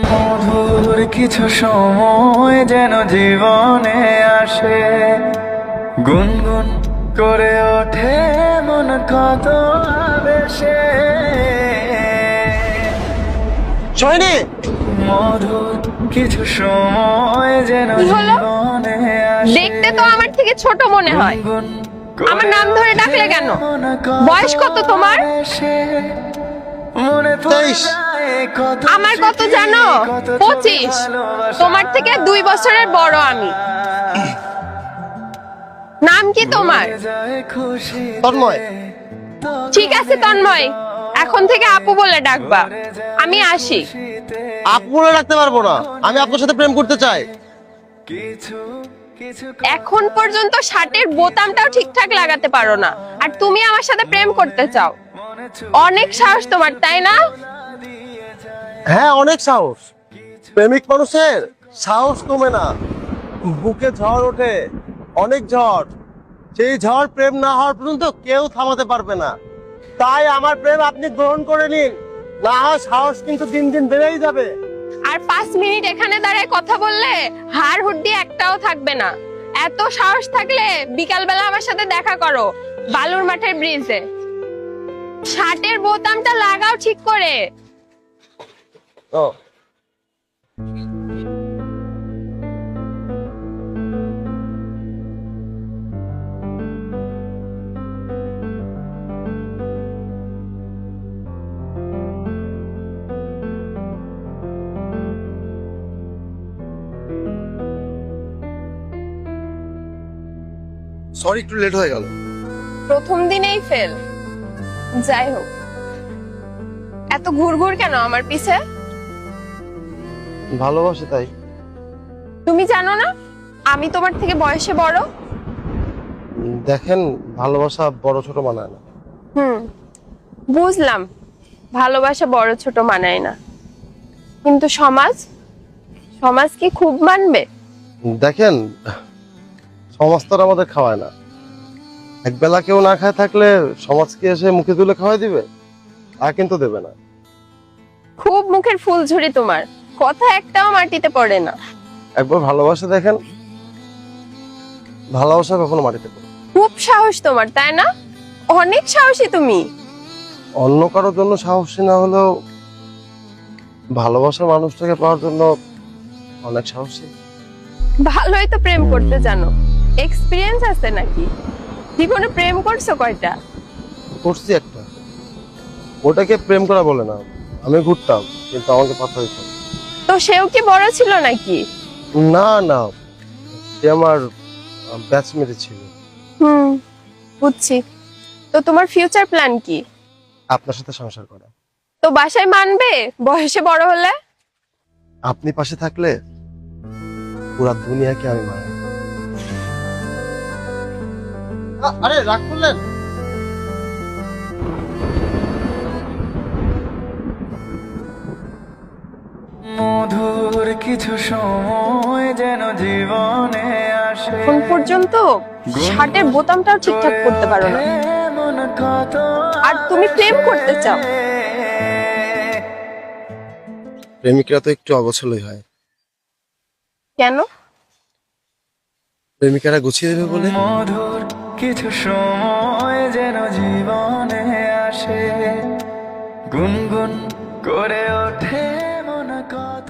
মধুর কিছু সময় যেন জীবনে আসে, গুনগুন করে ওঠে মন কত আবেশে। সোহিনী, মধুর কিছু সময় যেন কি হলো? জীবনে আসে, দেখতে তো আমার থেকে ছোট মনে হয়। গুনগুন আমার নাম ধরে ডাকলে কেন? বয়স কত তোমার? মনে 23 আমার কত জানো? 25। তোমার থেকে 2 বছরের বড় আমি। নাম কি তোমার? তন্ময়। ঠিক আছে তন্ময়, এখন থেকে আপু বলে ডাকবা। আমি আসি। আপু বলে রাখতে পারবো না, আমি আপনার সাথে প্রেম করতে চাই। কিছু কিছু এখন পর্যন্ত শার্টের বোতামটাও ঠিকঠাক লাগাতে পারো না, আর তুমি আমার সাথে প্রেম করতে চাও? অনেক সাহস তোমার, তাই না? হ্যাঁ, অনেক সাহস। প্রেমিক মানুষের সাহস কমে না, বুকে ঝড় ওঠে, অনেক ঝড়। সেই ঝড় প্রেম না হওয়ার পর্যন্ত কেউ থামাতে পারবে না। তাই আমার প্রেম আপনি গ্রহণ করে নিন, না হয় সাহস কিন্তু দিন দিন বেড়েই যাবে। আর 5 মিনিট এখানে দাঁড়ায় কথা বললে হাড় হুড্ডি একটাও থাকবে না। এত সাহস থাকলে বিকালবেলা আমার সাথে দেখা করো বালুর মাঠের ব্রিজে। শার্টের বোতামটা লাগাও ঠিক করে। ও, সরি, একটু লেট হয়ে গেল। প্রথম দিনেই ফেল। যাই হোক, এত ঘুরঘুর কেন আমার পিছে? ভালোবাসে তাই। তুমি জানো না আমি তোমার থেকে বয়সে বড়? দেখেন, ভালোবাসা বড় ছোট মানায় না। বুঝলাম, ভালোবাসা বড় ছোট মানায় না, কিন্তু সমাজ সমাজ কি খুব মানবে? দেখেন, সমাজ তো আর আমাদের খাওয়ায় না। একবেলা কেউ না খায় থাকলে সমাজকে এসে মুখে তুলে খাওয়াই দিবে? আর কিন্তু দেবে না। খুব মুখের ফুলঝুরি তোমার, কথা একটাও মাটিতে পড়ে না। একবার ভালোবাসা দেখেন, ভালোবাসা কখনো মাটিতে পড়ে না। খুব সাহস তোমার, তাই না? অনেক সাহসী তুমি। অন্য কারোর জন্য সাহসী না হলেও ভালোবাসার মানুষটাকে পাওয়ার জন্য অনেক সাহসী। ভালোই তো প্রেম করতে জানো, এক্সপিরিয়েন্স আছে নাকি? জীবনে প্রেম করছো কয়টা? করছি একটা। ওটাকে প্রেম করা বলে না। আমি ঘুরতাম, কিন্তু আমাকে পাথর দিত। তো সেও কি বড় ছিল নাকি? না না, সে আমার ব্যাচমেট ছিল। বুঝছি। তো তোমার ফিউচার প্ল্যান কি? আপনার সাথে সংসার করা। তো বাসায় মানবে বয়সে বড় হলে? আপনি পাশে থাকলে পুরো দুনিয়াকে আমি মানাই। আরে রাগ করলেন? মধুর কিছু সময় যেন জীবনে আসে, এখন পর্যন্ত শার্টের বোতামটাও ঠিকঠাক করতে পারো না, মন কত আর তুমি প্রেম করতে চাও? প্রেমিকরা তো একটু অগোছলই হয়। কেন? প্রেমিকারা গুছিয়ে দেবে বলে। মধুর কিছু সময় যেন জীবনে আসে, গুনগুন করে ওঠে মন কত